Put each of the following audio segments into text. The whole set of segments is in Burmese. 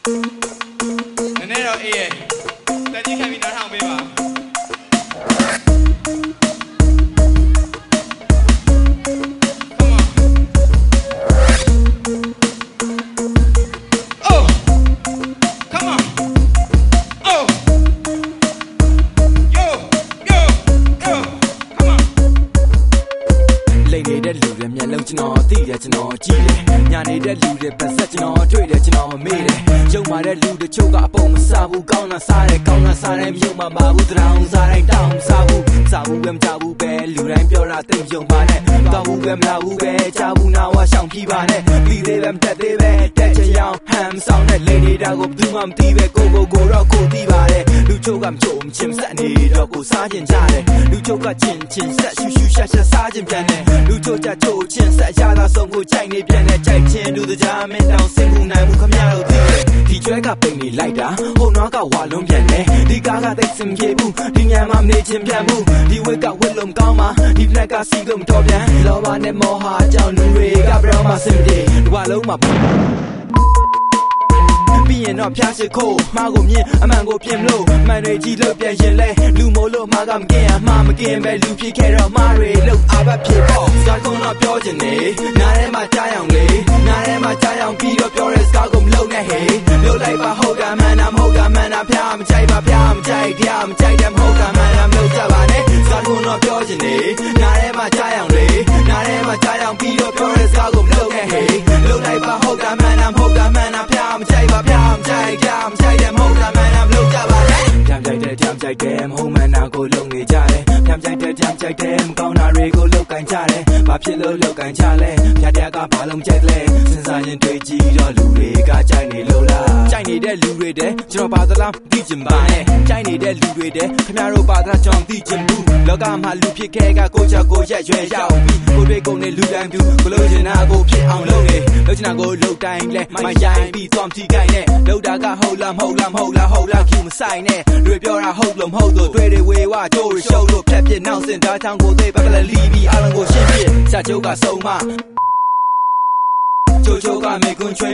နေ့တော့အေးရဲ့တက်ကြီးခံပြီးနောက်ထောင်ပေးပါနေတဲ့လူတွေမျက်လုံးကျွန်တော်သိတယ်ကျွန်တော်ကြည့်တယ်ညာနေတဲ့လူတွေပတ်ဆက်ကျွန်တော်တွေ့တယ်ကျွန်တော်မမေ့တယ်ရုံမာတဲ့လူတို့ချုပ်ကအပုံမစားဘူးကောင်းတာစားတယ်ကောင်းတာစားတယ်မြုံမှာမဘူးတရောင်စားတိုင်းတောင်းစားဘူးပဲမကြဘူးပဲလူတိုင်းပြောတာသိယုံပါနဲ့တောင်းဘူးပဲမလာဘူးပဲကြားဘူးနာဝရှောင်ပြပါနဲ့ပြီးသေးပဲမတက်သေးပဲတက်ချင်အောင်ဟမ်ဆောင်တဲ့လေနေတာကိုဘယ်သူမှမသိပဲကိုတော့ကိုသိပါတယ်လူချုပ်ကမချုပ်မချင်းဆက်နေတော့ကိုစားကျင်ကြတယ်လူချုပ်ကချင်းဆက်ရှူရှာစားကျင်ပြန်တယ်လူချုပ်ကြချိုးချင်းဆက်ရတာဆုံးကိုကြိုက်နေပြန်တဲ့ကြိုက်ချင်းလူတကြားမင်းတောင်စင်ကူနိုင်မှုခမရတော့သိတယ်ဒီကျွဲကပိန်နေလိုက်တာဟိုနွားကဝါလုံးပြန်တယ်ဒီကားကသိစင်ပြေဘူးဒီညမှာမနေချင်းပြန်ဘူးဒီဝက်ကဝက်လုံးကောင်းမှာဒီဖလက်ကစီလုံးတော့ပြန်လောဘနဲ့မောဟအကြောင်းလူတွေကဘရောမစင်ပြေဒီဝါလုံးမှာပြီးရင်တော့ဖျားရှိခိုးမှားကိုမြင်အမှန်ကိုပြင်မလို့မှန်တွေကြီးလို့ပြန်ရင်လဲလူမို့လို့မှားကမကင်ရမှာမကင်ပဲလူဖြစ်ခဲ့တော့မှားတွေလို့အာဘဖြစ်ပေါ့စကားကုန်းတော့ပြောချင်နေနားထဲမှာကြားအောင်လေနားထဲမှာကြားအောင်ပြီးတော့ပြောတဲ့စကားကိုမလုံနဲ့ဟေးလို့လိုက်ပါဟုတ်တာမှန်တာမဟုတ်တာမှန်တာဖျားမကြိုက်ပါဖျားမကြိုက်တရားမကြိုက်တယ်မဟုတ်တာမှန်တာမလို့ကြပါနဲ့စကားကုန်းတော့ပြောချင်နေနားထဲမှာကြားအောင်လေနားထဲမှာကြားအောင်ပြီးတော့ပြောတဲ့စကားကိုမလုံနဲ့ဟေးလို့လိုက်ပါဟုတ်တာမှန်တာမဟုတ်တာမှန်တာဖျားမကြိုက်ပါဖျားကြိုက်တယ်မဟုတ်တာမှန်တာမလို့ကြပါနဲ့ကြမ်းကြိုက်တယ်မဟုတ်မှန်တာကိုလုံနေကြတယ်ကြမ်းကြိုက်တယ်မကောင်းတာတွေကိုလောက်ကင်ကြတယ်ဘာဖြစ်လို့လောက်ကင်ကြလဲဖြတ်တရားကဘာလုံးကြိုက်လဲစဉ်းစားရင်တွေးကြည့်တော့လူတွေကကြိုက်နေလို့လားကြိုက်နေတဲ့လူတွေတဲ့ကျွန်တော်ပါသလားသိချင်ပါနဲ့ကြိုက်နေတဲ့လူတွေတဲ့ခင်ဗျားတို့ပါသလားကျွန်တော်သိချင်ဘူးလောကမှာလူဖြစ်ခဲ့ကကိုချက်ကိုရက်ရွယ်ရောက်ပြီးကိုတွေကိုနေလူတိုင်းသူကိုလို့ချင်တာကိုဖြစ်အောင်လုပ်နေလို့ချင်တာကိုလုပ်တိုင်းလဲမရိုင်းပြီးသွားမထိကိုင်းနဲ့လောက်တာကဟုတ်လားကျူမဆိုင်နဲ့တွေပြောတာဟုတ်လို့မဟုတ်တော့တွေတွေဝေဝါကြိုးရှုပ်လို့ဖြက်ပြစ်နောက်စင်သားချောင်းကိုသိပပလလီပြီးအားလုံးကိုရှင်းပြစာချုပ်ကဆုံးမချိုကမေကွန်ချွေ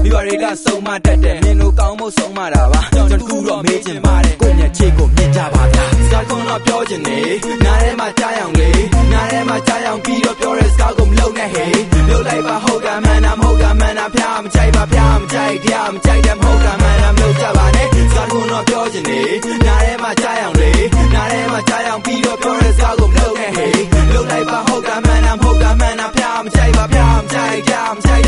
မိဘတွေကဆုံးမတတ်တယ်မင်းတို့ကောင်းဖို့ဆုံးမတာပါကျွန်တော်ခုတော့မေးချင်ပါတယ်ကိုမျက်ချေကိုမြင်ကြပါဗျာစကားကုန်းတော့ပြောချင်နေနားထဲမှာကြားအောင်လေနားထဲမှာကြားအောင်ပြီးတော့ပြောတဲ့စကားကိုမလုံနဲ့ဟေးလို့လိုက်ပါဟုတ်တာမှန်တာမဟုတ်တာမှန်တာဖျားမကြိုက်ပါဖျားမကြိုက်တရားမကြိုက်တယ်မဟုတ်တာမှန်တာမလို့ကြပါနဲ့စကားကုန်းတော့ပြောချင်နေနားထဲမှာကြားအောင်လေနားထဲမှာကြားအောင်ပြီးတော့ပြောတဲ့စကားကိုမလုံနဲ့ဟေးလို့လိုက်ပါဟုတ်တာမှန်တာမဟုတ်တာမှန်တာဖျားမကြိုက်ပါဖျားမကြိုက်တရားမကြိုက်